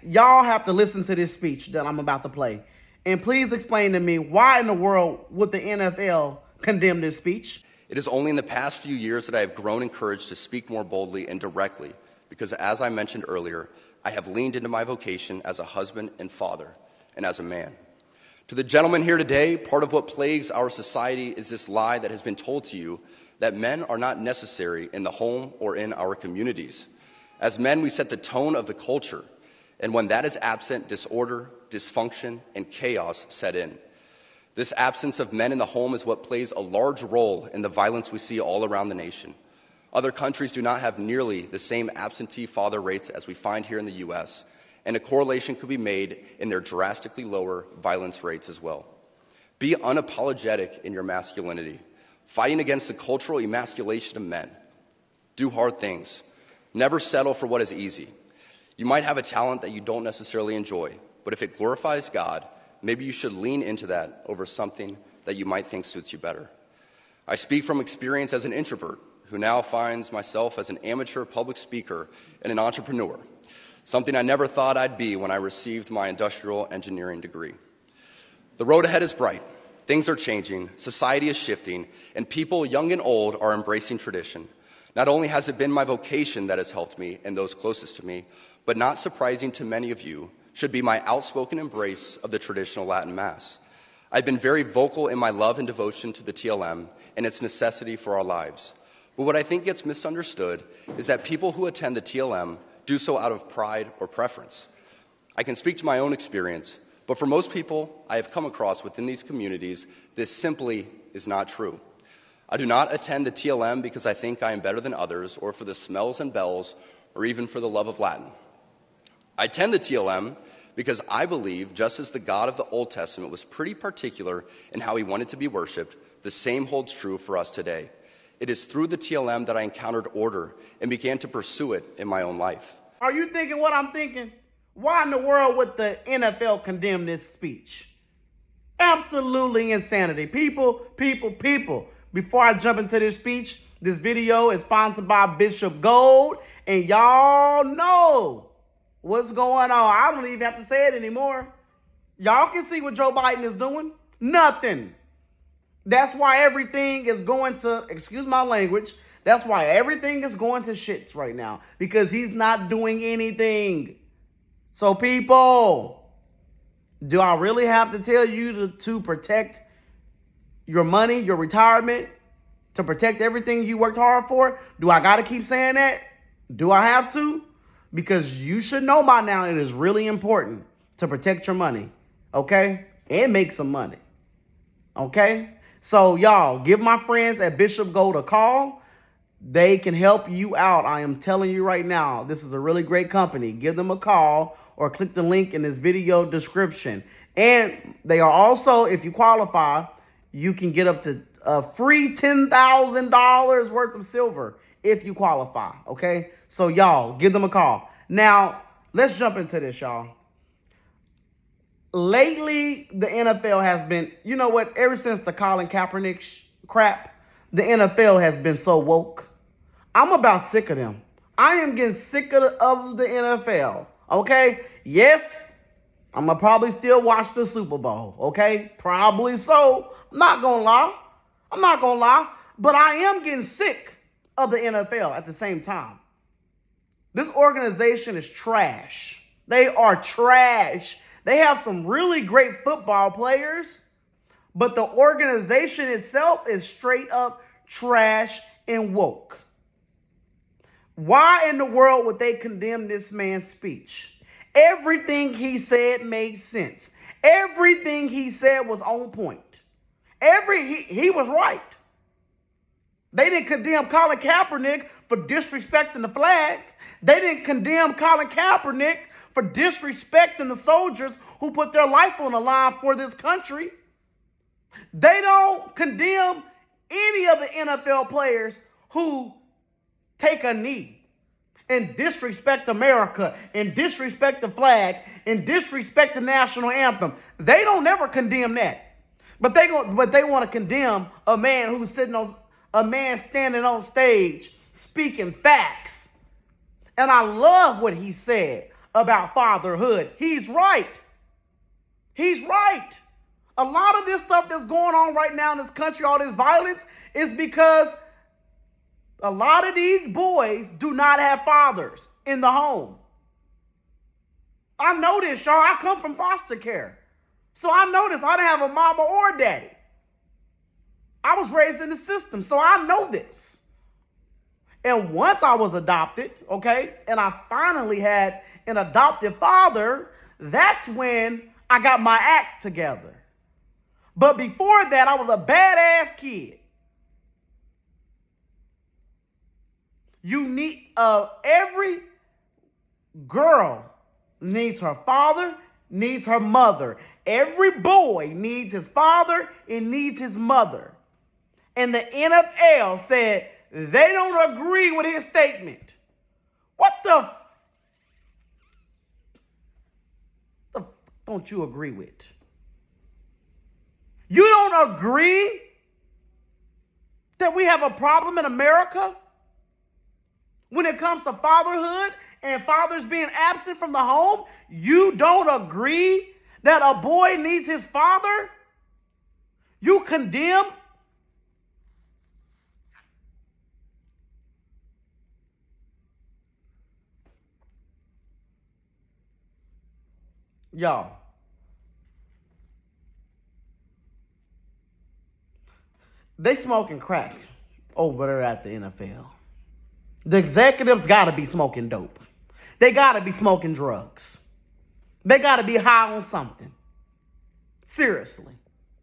y'all have to listen to this speech that I'm about to play. And please explain to me, why in the world would the NFL condemn this speech? It is only in the past few years that I have grown in courage to speak more boldly and directly, because as I mentioned earlier, I have leaned into my vocation as a husband and father, and as a man. To the gentleman here today, part of what plagues our society is this lie that has been told to you that men are not necessary in the home or in our communities. As men, we set the tone of the culture, and when that is absent, disorder, dysfunction, and chaos set in. This absence of men in the home is what plays a large role in the violence we see all around the nation. Other countries do not have nearly the same absentee father rates as we find here in the U.S., and a correlation could be made in their drastically lower violence rates as well. Be unapologetic in your masculinity, fighting against the cultural emasculation of men. Do hard things. Never settle for what is easy. You might have a talent that you don't necessarily enjoy, but if it glorifies God, maybe you should lean into that over something that you might think suits you better. I speak from experience as an introvert who now finds myself as an amateur public speaker and an entrepreneur, something I never thought I'd be when I received my industrial engineering degree. The road ahead is bright. Things are changing, society is shifting, and people, young and old, are embracing tradition. Not only has it been my vocation that has helped me and those closest to me, but not surprising to many of you, should be my outspoken embrace of the traditional Latin Mass. I've been very vocal in my love and devotion to the TLM and its necessity for our lives. But what I think gets misunderstood is that people who attend the TLM do so out of pride or preference. I can speak to my own experience, but for most people I have come across within these communities, this simply is not true. I do not attend the TLM because I think I am better than others, or for the smells and bells, or even for the love of Latin. I attend the TLM because I believe, just as the God of the Old Testament was pretty particular in how he wanted to be worshiped, the same holds true for us today. It is through the TLM that I encountered order and began to pursue it in my own life. Are you thinking what I'm thinking? Why in the world would the NFL condemn this speech? Absolutely insanity. People. Before I jump into this speech, this video is sponsored by Bishop Gold, and y'all know what's going on. I don't even have to say it anymore. Y'all can see what Joe Biden is doing. Nothing. That's why everything is going to, excuse my language, that's why everything is going to shits right now, because he's not doing anything. So people, do I really have to tell you to protect your money, your retirement, to protect everything you worked hard for? Do I got to keep saying that? Do I have to? Because you should know by now it is really important to protect your money, okay? And make some money, okay? So y'all, give my friends at Bishop Gold a call. They can help you out. I am telling you right now, this is a really great company. Give them a call or click the link in this video description. And they are also, if you qualify, you can get up to a free $10,000 worth of silver if you qualify, okay? So y'all, give them a call. Now, let's jump into this, y'all. Lately, the NFL has been, you know what, ever since the Colin Kaepernick crap, the NFL has been so woke. I'm about sick of them. I am getting sick of the NFL, okay? Yes, I'm going to probably still watch the Super Bowl, okay? Probably so. I'm not going to lie. But I am getting sick of the NFL at the same time. This organization is trash. They are trash. They have some really great football players, but the organization itself is straight up trash and woke. Why in the world would they condemn this man's speech? Everything he said made sense. Everything he said was on point. He was right. They didn't condemn Colin Kaepernick for disrespecting the flag. They didn't condemn Colin Kaepernick for disrespecting the soldiers who put their life on the line for this country. They don't condemn any of the NFL players who take a knee and disrespect America and disrespect the flag and disrespect the national anthem. They don't never condemn that. But they want to condemn a man who's standing on stage speaking facts. And I love what he said. about fatherhood. He's right. He's right. A lot of this stuff that's going on right now in this country, all this violence, is because a lot of these boys do not have fathers in the home. I know this, y'all. I come from foster care. So I know this. I didn't have a mama or a daddy. I was raised in the system, so I know this. And once I was adopted, okay, and I finally had an adoptive father, that's when I got my act together. But before that, I was a badass kid. You need, every girl needs her father, needs her mother. Every boy needs his father and needs his mother. And the NFL said they don't agree with his statement. What the don't you agree with? You don't agree that we have a problem in America when it comes to fatherhood and fathers being absent from the home? You don't agree that a boy needs his father? You condemn? Y'all, they smoking crack over there at the NFL. The executives got to be smoking dope. They got to be smoking drugs. They got to be high on something. Seriously.